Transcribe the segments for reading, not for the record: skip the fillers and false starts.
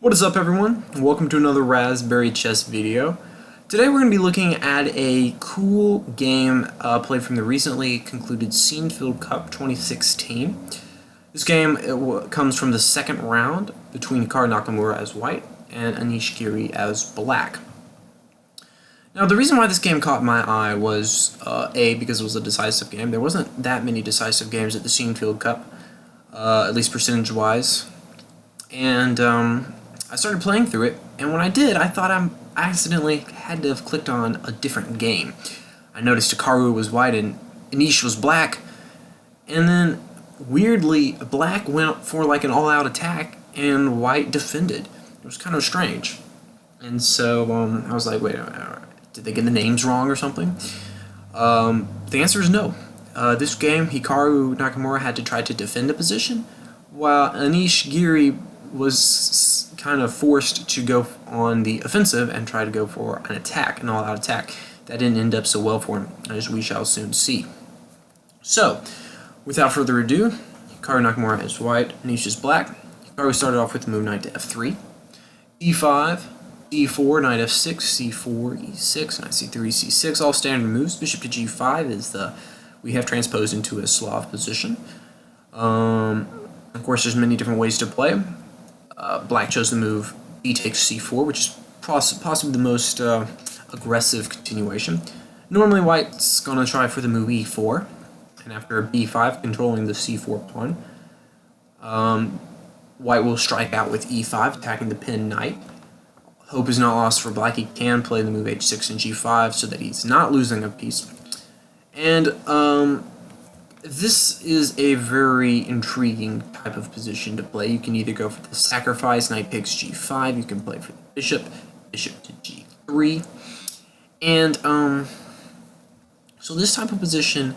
What is up, everyone? Welcome to another Rasberry chess video. Today we're going to be looking at a cool game played from the recently concluded Sinquefield Cup 2016. This game comes from the second round between Hikaru Nakamura as white and Anish Giri as black. Now, the reason why this game caught my eye was because it was a decisive game. There wasn't that many decisive games at the Sinquefield Cup, at least percentage-wise, and I started playing through it, and when I did, I thought I accidentally had to have clicked on a different game. I noticed Hikaru was white and Anish was black, and then, weirdly, black went for like an all-out attack, and white defended. It was kind of strange. And so, I was like, wait, did they get the names wrong or something? The answer is no. This game, Hikaru Nakamura had to try to defend a position, while Anish Giri was kind of forced to go on the offensive and try to go for an attack, an all-out attack. That didn't end up so well for him, as we shall soon see. So, without further ado, Hikaru Nakamura is white, Anish is black. Hikaru started off with the move knight to f3, e5, d4, knight f6, c4, e6, knight c3, c6, all standard moves. Bishop to g5 is we have transposed into a Slav position. Of course, there's many different ways to play. Black chose the move b takes c4, which is possibly the most aggressive continuation. Normally, white's going to try for the move e4, and after b5, controlling the c4 pawn, white will strike out with e5, attacking the pinned knight. Hope is not lost for black. He can play the move h6 and g5 so that he's not losing a piece. And this is a very intriguing type of position to play. You can either go for the sacrifice, knight takes g5, you can play for the bishop, bishop to g3, and so this type of position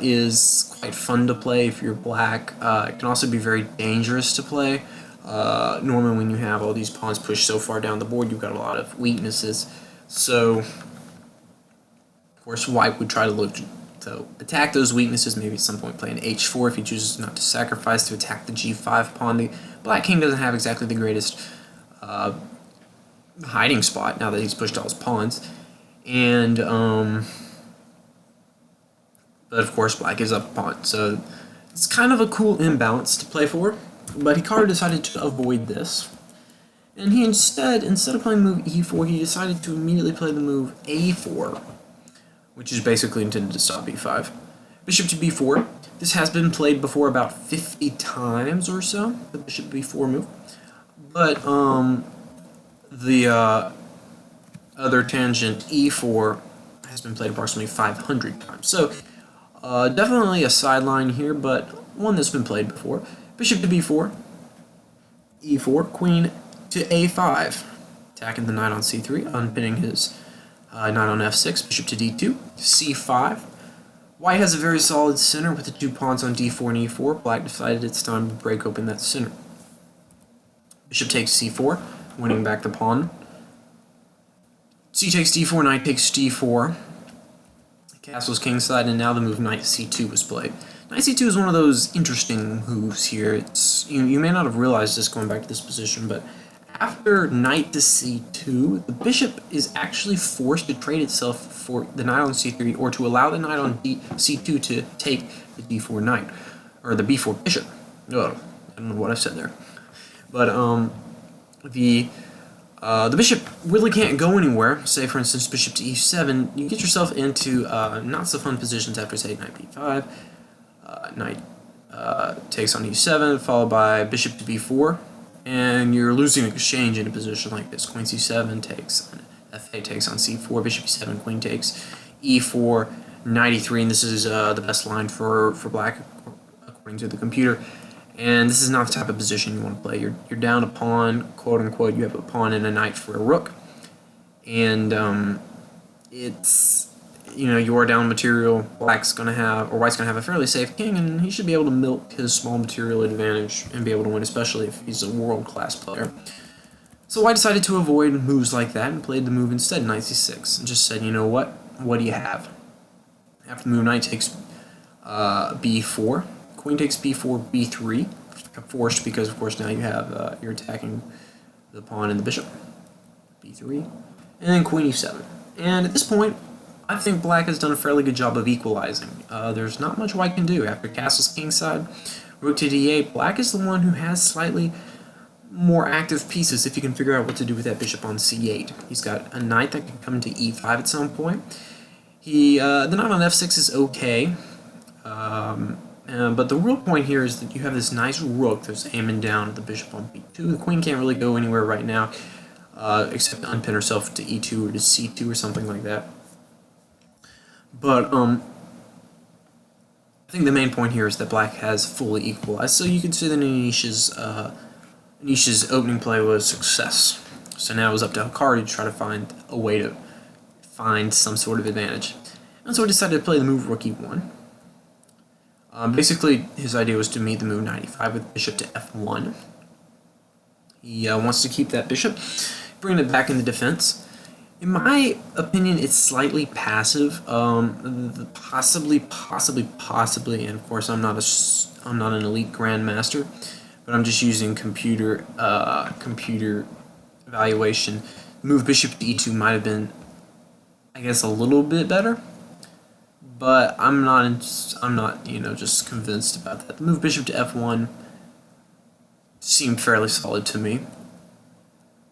is quite fun to play if you're black. It can also be very dangerous to play. Normally when you have all these pawns pushed so far down the board, you've got a lot of weaknesses, so of course white would try to look to attack those weaknesses, maybe at some point play an h4 if he chooses not to sacrifice to attack the g5 pawn. The black king doesn't have exactly the greatest hiding spot now that he's pushed all his pawns. And, but of course black gives up a pawn. So it's kind of a cool imbalance to play for, but Hikaru decided to avoid this. And he instead of playing the move e4, he decided to immediately play the move a4, which is basically intended to stop b5. Bishop to b4. This has been played before about 50 times or so, the bishop b4 move. But the other tangent, e4, has been played approximately 500 times. So definitely a sideline here, but one that's been played before. Bishop to b4, e4, queen to a5, attacking the knight on c3, unpinning his knight on f6, bishop to d2, c5. White has a very solid center with the two pawns on d4 and e4. Black decided it's time to break open that center. Bishop takes c4, winning back the pawn. C takes d4, knight takes d4. Castle's kingside, and now the move knight c2 was played. Knight c2 is one of those interesting moves here. It's you may not have realized this going back to this position, but after knight to c2, the bishop is actually forced to trade itself for the knight on c3, or to allow the knight on c2 to take the d4 knight, or the b4 bishop. Oh, I don't know what I said there. But the bishop really can't go anywhere. Say, for instance, bishop to e7. You get yourself into not so fun positions after, say, knight b5. Knight takes on e7, followed by bishop to b4. And you're losing exchange in a position like this. Queen c7 takes on f8, takes on c4, bishop e7, queen takes e4, knight e3, and this is the best line for black according to the computer. And this is not the type of position you want to play. You're down a pawn, quote unquote. You have a pawn and a knight for a rook, and it's, you are down material. White's gonna have a fairly safe king, and he should be able to milk his small material advantage and be able to win, especially if he's a world-class player. So White decided to avoid moves like that and played the move instead, knight c6, and just said, you know what? What do you have? After the move, knight takes b4, queen takes b4, b3, forced because, of course, now you have you're attacking the pawn and the bishop, b3, and then queen e7. And at this point, I think black has done a fairly good job of equalizing. There's not much white can do. After castles kingside, rook to d8, black is the one who has slightly more active pieces if you can figure out what to do with that bishop on c8. He's got a knight that can come to e5 at some point. The knight on f6 is okay, but the real point here is that you have this nice rook that's aiming down at the bishop on b2. The queen can't really go anywhere right now, except to unpin herself to e2 or to c2 or something like that. But I think the main point here is that black has fully equalized, so you can see that Anish's opening play was a success. So now it was up to Hikari to try to find a way to find some sort of advantage. And so he decided to play the move rook e1. Basically, his idea was to meet the move knight e5 with bishop to f1. He wants to keep that bishop, bring it back into defense. In my opinion, it's slightly passive. Possibly, and of course, I'm not an elite grandmaster, but I'm just using computer evaluation. Move bishop to e2 might have been, I guess, a little bit better, but I'm not just convinced about that. The move bishop to f1 seemed fairly solid to me.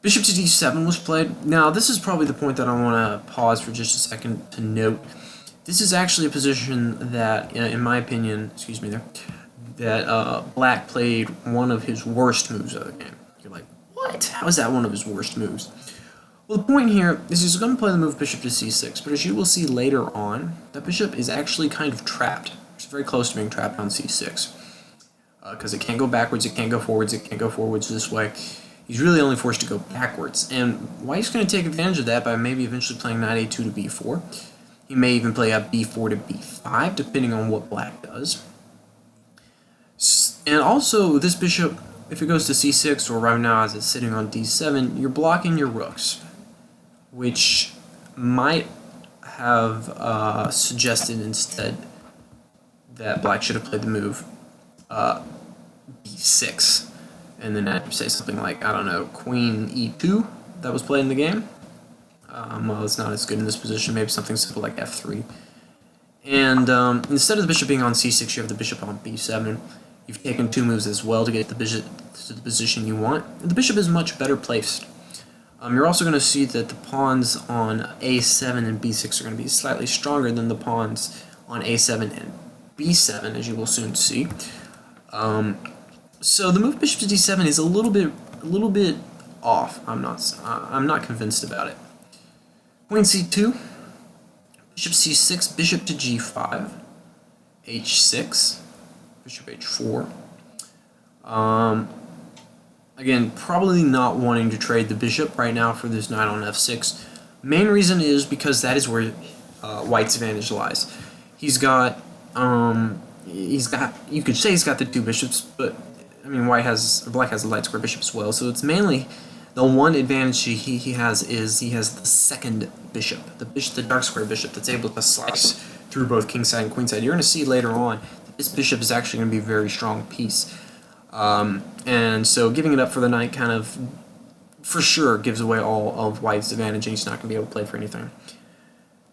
Bishop to d7 was played. Now, this is probably the point that I want to pause for just a second to note. This is actually a position that, in my opinion, that black played one of his worst moves of the game. You're like, what? How is that one of his worst moves? Well, the point here is he's going to play the move bishop to c6, but as you will see later on, that bishop is actually kind of trapped. It's very close to being trapped on c6. Because it can't go backwards, it can't go forwards, it can't go forwards this way. He's really only forced to go backwards. And White's going to take advantage of that by maybe eventually playing knight a2 to b4. He may even play up b4 to b5, depending on what black does. And also, this bishop, if it goes to c6, or right now as it's sitting on d7, you're blocking your rooks, which might have suggested instead that black should have played the move b6. And then I'd say something like, I don't know, queen e2 that was played in the game. Well, it's not as good in this position. Maybe something simple like f3. And instead of the bishop being on c6, you have the bishop on b7. You've taken two moves as well to get the bishop to the position you want. And the bishop is much better placed. You're also going to see that the pawns on a7 and b6 are going to be slightly stronger than the pawns on a7 and b7, as you will soon see. So the move bishop to d7 is a little bit off. I'm not convinced about it. Queen c2, bishop c6, bishop to g5, h6, bishop h4. Again, probably not wanting to trade the bishop right now for this knight on f6. Main reason is because that is where White's advantage lies. You could say he's got the two bishops, but I mean black has a light square bishop as well. So it's mainly the one advantage he has is he has the second bishop, the dark square bishop that's able to slice through both kingside and queenside. You're going to see later on that this bishop is actually going to be a very strong piece. And so giving it up for the knight kind of, for sure, gives away all of White's advantage, and he's not going to be able to play for anything.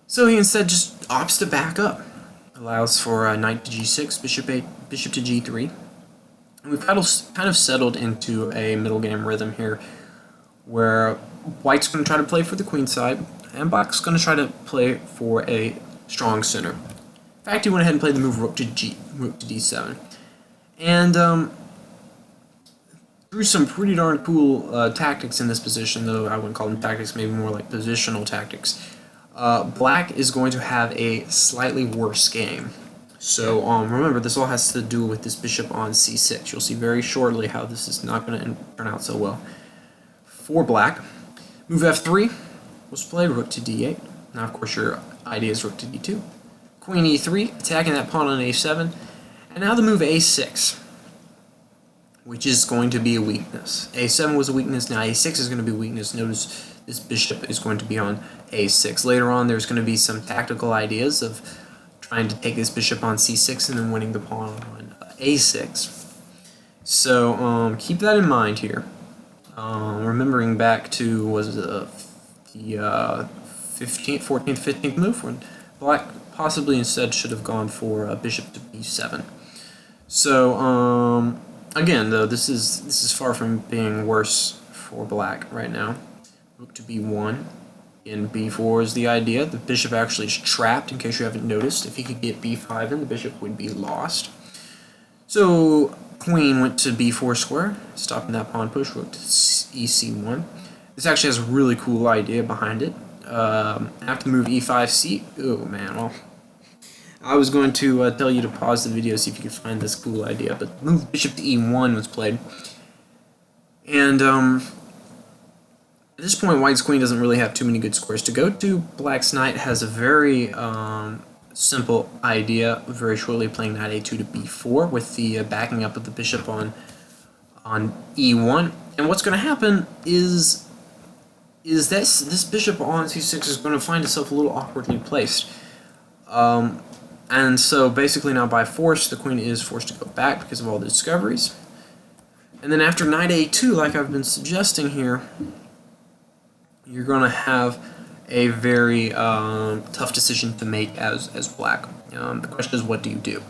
So he instead just opts to back up. Allows for knight to g6, bishop to g3. And we've kind of settled into a middle game rhythm here, where White's going to try to play for the queen side, and Black's going to try to play for a strong center. In fact, he went ahead and played the move rook to d7. And through some pretty darn cool tactics in this position, though I wouldn't call them tactics, maybe more like positional tactics, Black is going to have a slightly worse game. So remember, this all has to do with this bishop on c6. You'll see very shortly how this is not going to turn out so well for Black. Move f3 was played, rook to d8. Now, of course, your idea is rook to d2. Queen e3, attacking that pawn on a7. And now the move a6, which is going to be a weakness. a7 was a weakness, now a6 is going to be a weakness. Notice this bishop is going to be on a6. Later on, there's going to be some tactical ideas of trying to take this bishop on c6 and then winning the pawn on a6. So keep that in mind here. remembering back to, was it the 15th, 14th, 15th move, when black possibly instead should have gone for bishop to b7. So again, though, this is far from being worse for black right now. Rook to b1. In b4 is the idea. The bishop actually is trapped, in case you haven't noticed. If he could get b5 in, the bishop would be lost. So queen went to b4 square, stopping that pawn push. Rook to ec1. This actually has a really cool idea behind it. After the move e5, c. Oh man, well, I was going to tell you to pause the video, see if you could find this cool idea, but the move bishop to e1 was played. And at this point, white's queen doesn't really have too many good squares to go to. Black's knight has a very simple idea, very shortly playing knight a2 to b4 with the backing up of the bishop on e1. And what's going to happen is this bishop on c6 is going to find itself a little awkwardly placed. And so basically now by force, the queen is forced to go back because of all the discoveries. And then after knight a2, like I've been suggesting here, you're going to have a very tough decision to make as black. The question is, what do you do?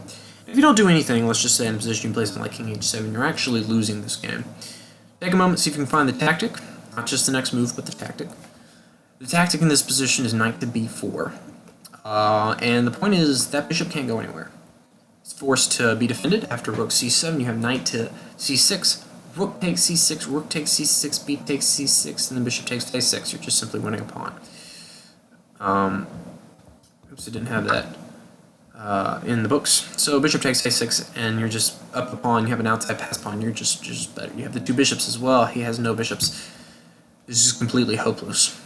If you don't do anything, let's just say in a position you play something like king h7, you're actually losing this game. Take a moment, see if you can find the tactic. Not just the next move, but the tactic. The tactic in this position is knight to b4. And the point is that bishop can't go anywhere. It's forced to be defended. After rook c7, you have knight to c6. Rook takes c6, rook takes c6, b takes c6, and then bishop takes a6. You're just simply winning a pawn. Oops, I didn't have that in the books. So bishop takes a6, and you're just up a pawn. You have an outside pass pawn. You're just better. You have the two bishops as well. He has no bishops. This is completely hopeless.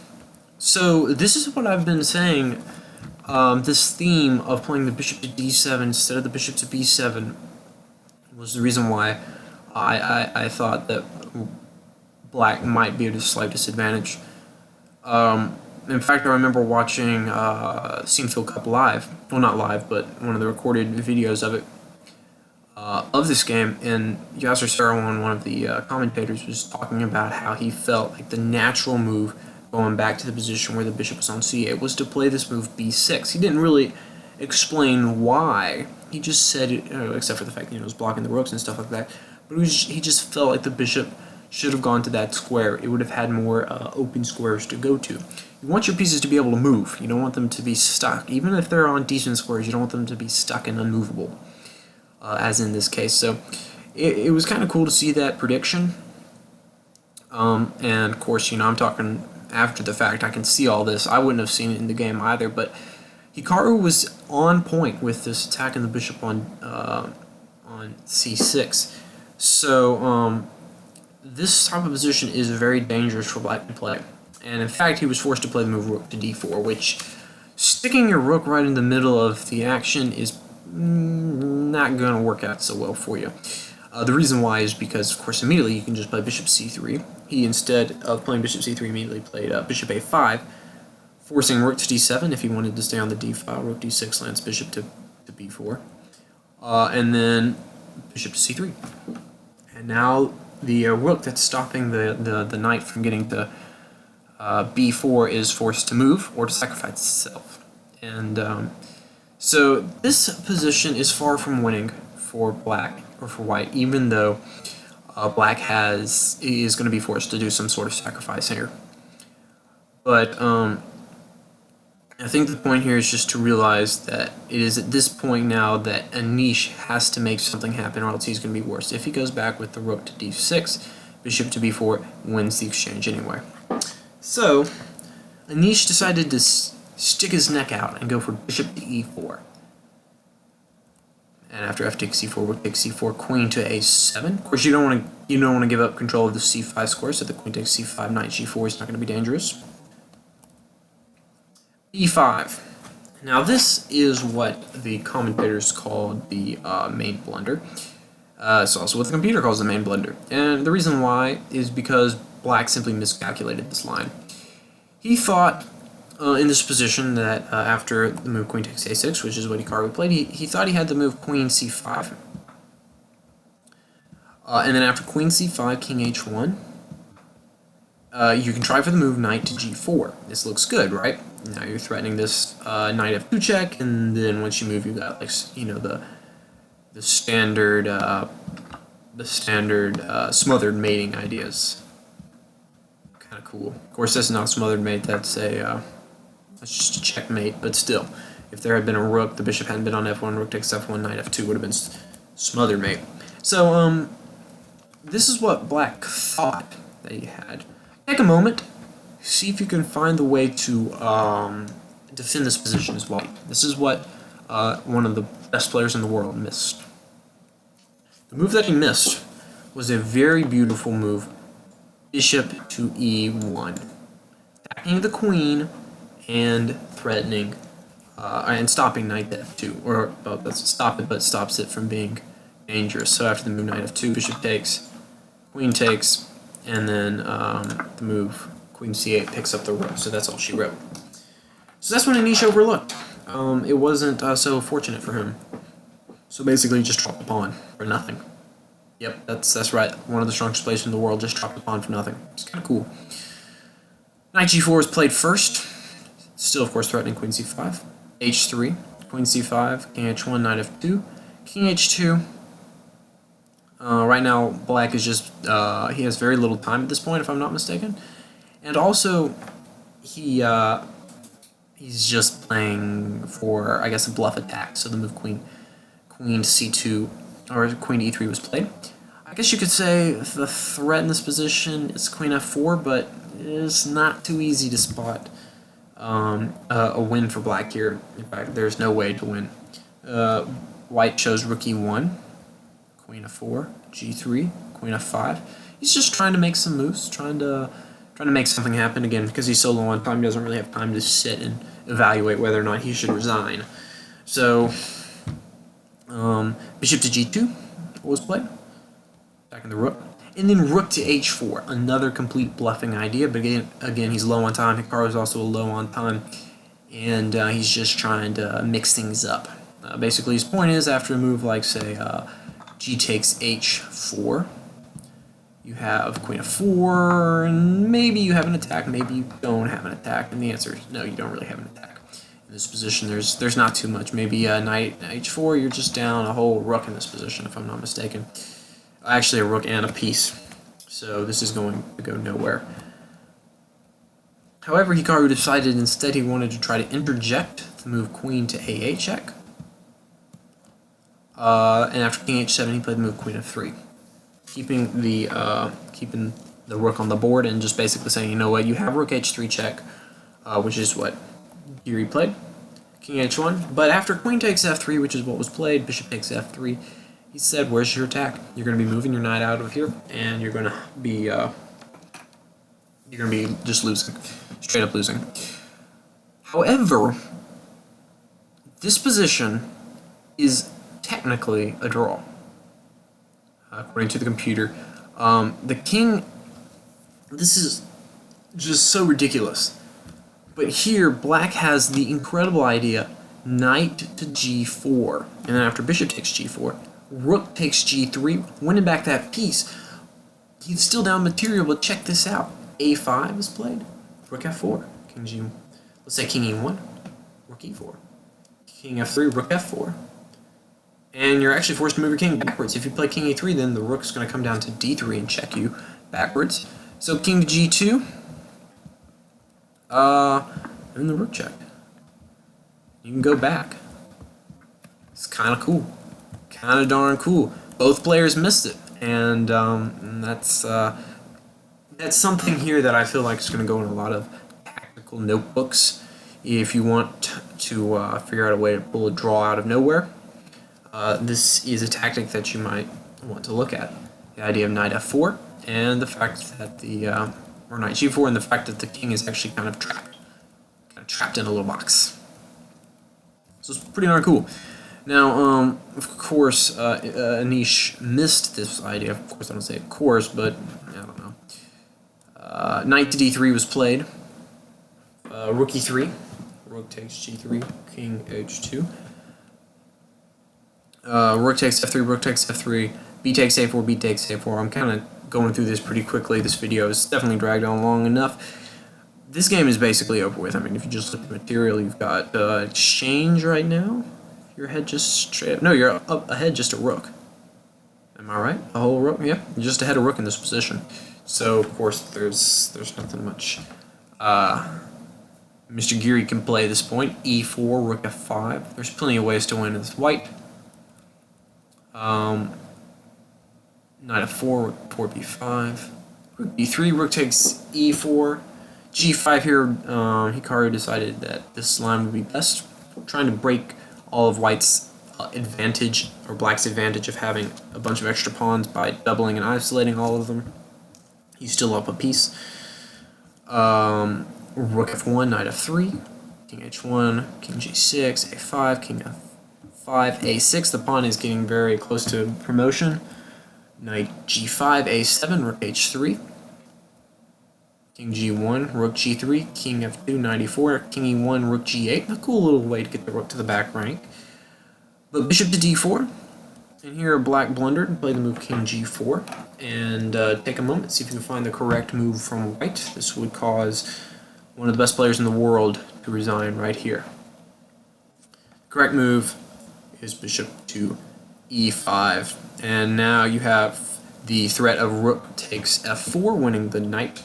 So this is what I've been saying. This theme of playing the bishop to d7 instead of the bishop to b7 was the reason why I thought that black might be at a slight disadvantage. In fact, I remember watching Sinquefield Cup live. Well, not live, but one of the recorded videos of it, of this game, and Yasser Sarouan, one of the commentators, was talking about how he felt like the natural move going back to the position where the bishop was on c8 was to play this move b6. He didn't really explain why. He just said it, except for the fact that it was blocking the rooks and stuff like that. But he just felt like the bishop should have gone to that square. It would have had more open squares to go to. You want your pieces to be able to move. You don't want them to be stuck. Even if they're on decent squares, you don't want them to be stuck and unmovable, as in this case. So it was kind of cool to see that prediction. And of course, I'm talking after the fact. I can see all this. I wouldn't have seen it in the game either, but Hikaru was on point with this attacking the bishop on c6. So this type of position is very dangerous for black to play. And in fact, he was forced to play the move rook to d4, which sticking your rook right in the middle of the action is not going to work out so well for you. The reason why is because, of course, immediately you can just play bishop c3. He, instead of playing bishop c3, immediately played bishop a5, forcing rook to d7 if he wanted to stay on the d file. Rook d6 lands bishop to b4. And then bishop to c3. And now the rook that's stopping the knight from getting to b4 is forced to move or to sacrifice itself. And so this position is far from winning for black or for white, even though black is going to be forced to do some sort of sacrifice here. But I think the point here is just to realize that it is at this point now that Anish has to make something happen, or else he's going to be worse. If he goes back with the rook to d6, bishop to b4 wins the exchange anyway. So Anish decided to stick his neck out and go for bishop to e4. And after f takes c4, rook takes c4, queen to a7. Of course, you don't want to give up control of the c5 square, so the queen takes c5, knight g4 is not going to be dangerous. e5. Now this is what the commentators called the main blunder. It's also what the computer calls the main blunder. And the reason why is because black simply miscalculated this line. He thought in this position that after the move queen takes a6, which is what Hikaru played, he thought he had the move queen c5. And then after queen c5, king h1, You can try for the move knight to g4. This looks good, right? Now you're threatening this knight f2 check, and then once you move, you got like the standard smothered mating ideas. Kind of cool. Of course, that's not a smothered mate. That's just a checkmate. But still, if there had been a rook, the bishop hadn't been on f1, rook takes f1, knight f2 would have been smothered mate. So this is what black thought that he had. Take a moment, see if you can find the way to defend this position as well. This is what one of the best players in the world missed. The move that he missed was a very beautiful move, bishop to e1, attacking the queen and threatening and stopping knight to f2, or doesn't stop it, but stops it from being dangerous. So after the move knight f2, bishop takes, queen takes, and then the move queen c8 picks up the rook. So that's all she wrote. So that's when Anish overlooked. It wasn't so fortunate for him. So basically, just dropped the pawn for nothing. Yep, that's right. One of the strongest players in the world just dropped the pawn for nothing. It's kind of cool. Knight g4 is played first. Still, of course, threatening queen c5. h3, queen c5, king h1, knight f2, king h2. Right now, black is just, he has very little time at this point, if I'm not mistaken. And also, he's just playing for, I guess, a bluff attack. So the move queen to c2, or queen to e3 was played. I guess you could say the threat in this position is queen f4, but it's not too easy to spot a win for black here. In fact, there's no way to win. White chose rook e1, queen f4, g3, queen f5. He's just trying to make some moves, trying to make something happen. Again, because he's so low on time, he doesn't really have time to sit and evaluate whether or not he should resign. So, bishop to g2 was played, attacking the rook. And then rook to h4, another complete bluffing idea, but again he's low on time. Hikaru's also low on time, and he's just trying to mix things up. Basically, his point is, after a move like, say, g takes h4, you have queen f4, and maybe you have an attack, maybe you don't have an attack, and the answer is no, you don't really have an attack. In this position, there's not too much. Maybe knight h4, you're just down a whole rook in this position, if I'm not mistaken. Actually, a rook and a piece. So this is going to go nowhere. However, Hikaru decided instead he wanted to try to interject the move queen to a8 check. And after king h7, he played the move queen f3, keeping the rook on the board and just basically saying, you know what, you have rook h3 check, which is what Giri played, king h1. But after queen takes f3, which is what was played, bishop takes f3. He said, where's your attack? You're going to be moving your knight out of here, and you're going to be just losing, straight up losing. However, this position is technically a draw, according to the computer. The king, this is just so ridiculous. But here, black has the incredible idea, knight to g4, and then after bishop takes g4, rook takes g3, winning back that piece. He's still down material, but check this out. a5 is played, rook f4, king g, let's say king e1, rook e4, king f3, rook f4, and you're actually forced to move your king backwards. If you play king e3, then the rook's going to come down to d3 and check you backwards. So king to g2, and the rook checked. You can go back. It's kind of cool. Kind of darn cool. Both players missed it, and that's something here that I feel like is going to go in a lot of tactical notebooks. If you want to figure out a way to pull a draw out of nowhere, this is a tactic that you might want to look at. The idea of knight f4, and the fact that or knight g4, and the fact that the king is actually kind of trapped in a little box. So it's pretty darn cool. Now, of course, Anish missed this idea. Of course, I don't say of course, but I don't know. Knight to d3 was played. Rook e3. Rook takes g3. King h2. Rook takes f3. Rook takes f3. B takes a4. B takes a4. I'm kind of going through this pretty quickly. This video is definitely dragged on long enough. This game is basically over with. I mean, if you just look at the material, you've got exchange right now. Your head just straight up. No, you're up ahead just a rook. Am I right? A whole rook? Yeah, you're just ahead a rook in this position. So, of course, there's nothing much Mr. Geary can play at this point. E4, rook f5. There's plenty of ways to win with white. Knight f4, rook 4 b5. Rook b3, rook takes e4. g5 here, Hikaru decided that this line would be best, trying to break all of white's advantage, or black's advantage of having a bunch of extra pawns by doubling and isolating all of them. He's still up a piece. Rook f1, knight f3, king h1, king g6, a5, king f5, a6. The pawn is getting very close to promotion. Knight g5, a7, rook h3. King g1, rook g3, king f2, knight e4, king e1, rook g8. A cool little way to get the rook to the back rank. But bishop to d4. And here black blundered and played the move king g4. And take a moment, see if you can find the correct move from white. This would cause one of the best players in the world to resign right here. Correct move is bishop to e5. And now you have the threat of rook takes f4, winning the knight,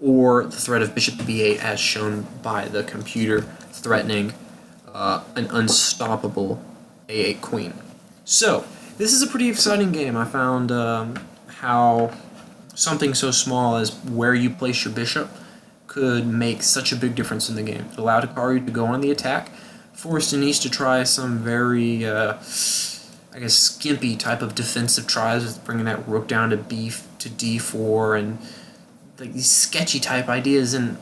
or the threat of bishop to b8 as shown by the computer, threatening an unstoppable a8 queen. So, this is a pretty exciting game. I found how something so small as where you place your bishop could make such a big difference in the game. It allowed Hikaru to go on the attack, forced Denise to try some very, I guess, skimpy type of defensive tries, bringing that rook down to d4 and like these sketchy type ideas, and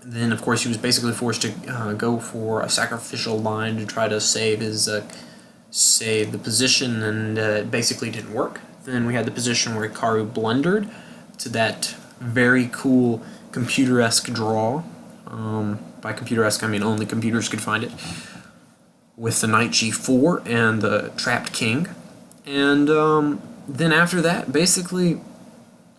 then of course he was basically forced to go for a sacrificial line to try to save his save the position, and it basically didn't work. Then we had the position where Hikaru blundered to that very cool computer-esque draw. By computer-esque I mean only computers could find it, with the knight g4 and the trapped king. And then after that, basically,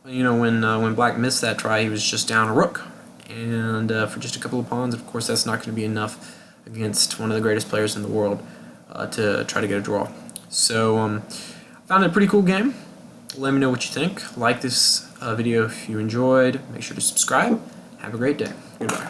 you know, when black missed that try, he was just down a rook, and for just a couple of pawns. Of course, that's not going to be enough against one of the greatest players in the world to try to get a draw. So, I found it a pretty cool game. Let me know what you think. Like this video if you enjoyed. Make sure to subscribe. Have a great day. Goodbye.